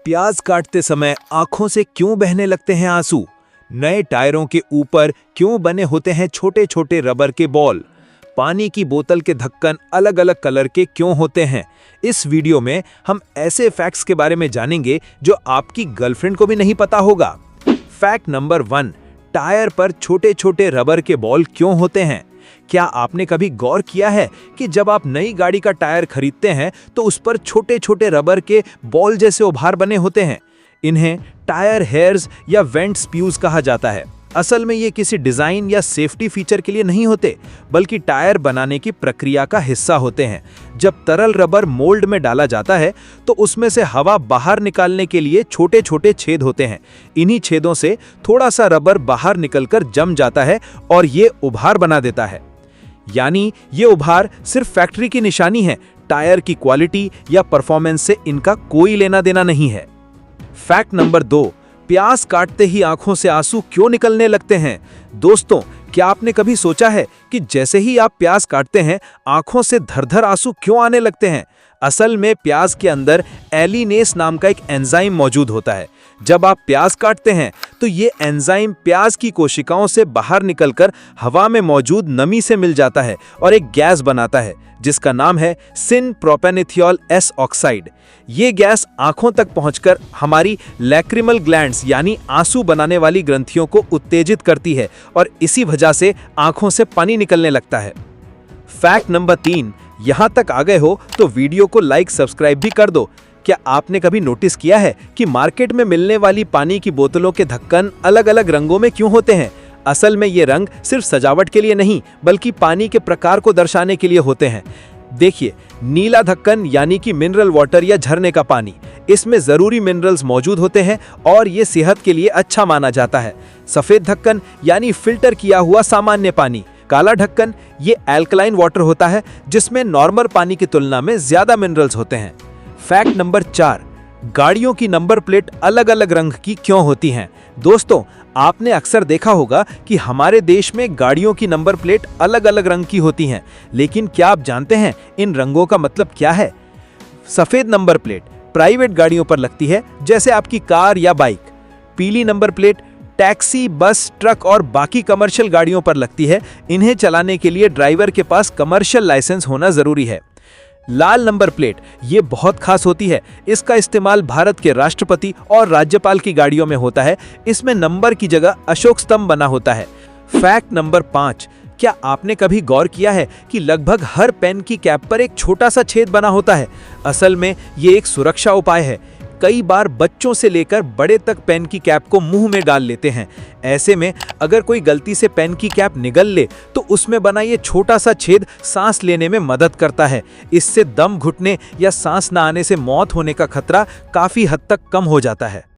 प्याज काटते समय आंखों से क्यों बहने लगते हैं आंसू? नए टायरों के ऊपर क्यों बने होते हैं छोटे छोटे रबर के बॉल? पानी की बोतल के ढक्कन अलग अलग कलर के क्यों होते हैं? इस वीडियो में हम ऐसे फैक्ट्स के बारे में जानेंगे जो आपकी गर्लफ्रेंड को भी नहीं पता होगा। फैक्ट नंबर 1, टायर पर छोटे छोटे रबर के बॉल क्यों होते हैं? क्या आपने कभी गौर किया है कि जब आप नई गाड़ी का टायर खरीदते हैं तो उस पर छोटे छोटे रबर के बॉल जैसे उभार बने होते हैं? इन्हें टायर हेयर्स या वेंट स्प्यूज कहा जाता है। असल में ये किसी डिजाइन या सेफ्टी फीचर के लिए नहीं होते, बल्कि टायर बनाने की प्रक्रिया का हिस्सा होते हैं। जब तरल रबर मोल्ड में डाला जाता है तो उसमें से हवा बाहर निकालने के लिए छोटे छोटे छेद होते हैं। इन्हीं छेदों से थोड़ा सा रबर बाहर निकलकर जम जाता है और ये उभार बना देता है। यानी ये उभार सिर्फ फैक्ट्री की निशानी है, टायर की क्वालिटी या परफॉर्मेंस से इनका कोई लेना देना नहीं है। फैक्ट नंबर 2, प्याज काटते ही आंखों से आंसू क्यों निकलने लगते हैं? दोस्तों, क्या आपने कभी सोचा है कि जैसे ही आप प्याज काटते हैं आंखों से धर-धर आंसू क्यों आने लगते हैं? असल में प्याज के अंदर एलिनेस नाम का एक एंजाइम मौजूद होता है। जब आप प्याज काटते हैं तो ये एंजाइम प्याज की कोशिकाओं से बाहर निकलकर हवा में मौजूद नमी से मिल जाता है और एक गैस बनाता है जिसका नाम है सिन प्रोपेनेथियोल एस ऑक्साइड। ये गैस आंखों तक पहुंचकर हमारी लैक्रिमल ग्लैंड्स यानी आंसू बनाने वाली ग्रंथियों को उत्तेजित करती है और इसी वजह से आंखों से पानी निकलने लगता है। फैक्ट नंबर 3, यहाँ तक आ गए हो तो वीडियो को लाइक सब्सक्राइब भी कर दो। क्या आपने कभी नोटिस किया है कि मार्केट में मिलने वाली पानी की बोतलों के ढक्कन अलग अलग रंगों में क्यों होते हैं? असल में ये रंग सिर्फ सजावट के लिए नहीं, बल्कि पानी के प्रकार को दर्शाने के लिए होते हैं। देखिए, नीला ढक्कन यानी कि मिनरल वाटर या झरने का पानी, इसमें जरूरी मिनरल्स मौजूद होते हैं और ये सेहत के लिए अच्छा माना जाता है। सफेद ढक्कन यानी फिल्टर किया हुआ सामान्य पानी। काला ढक्कन ये एल्कलाइन वाटर होता है जिसमें नॉर्मल पानी की तुलना में ज्यादा मिनरल्स होते हैं। फैक्ट नंबर 4, गाड़ियों की नंबर प्लेट अलग अलग रंग की क्यों होती हैं? दोस्तों, आपने अक्सर देखा होगा कि हमारे देश में गाड़ियों की नंबर प्लेट अलग अलग रंग की होती हैं, लेकिन क्या आप जानते हैं इन रंगों का मतलब क्या है? सफेद नंबर प्लेट प्राइवेट गाड़ियों पर लगती है, जैसे आपकी कार या बाइक। पीली नंबर प्लेट टैक्सी, बस, ट्रक और बाकी कमर्शियल गाड़ियों पर लगती है। इन्हें चलाने के लिए ड्राइवर के पास कमर्शियल लाइसेंस होना जरूरी है। लाल नंबर प्लेट ये बहुत खास होती है। इसका इस्तेमाल भारत के राष्ट्रपति और राज्यपाल की गाड़ियों में होता है। इसमें नंबर की जगह अशोक स्तंभ बना होता है। फैक्ट नंबर 5, क्या आपने कभी गौर किया है कि लगभग हर पेन की कैप पर एक छोटा सा छेद बना होता है? असल में ये एक सुरक्षा उपाय है। कई बार बच्चों से लेकर बड़े तक पेन की कैप को मुंह में डाल लेते हैं। ऐसे में अगर कोई गलती से पेन की कैप निगल ले तो उसमें बना ये छोटा सा छेद सांस लेने में मदद करता है। इससे दम घुटने या सांस न आने से मौत होने का खतरा काफी हद तक कम हो जाता है।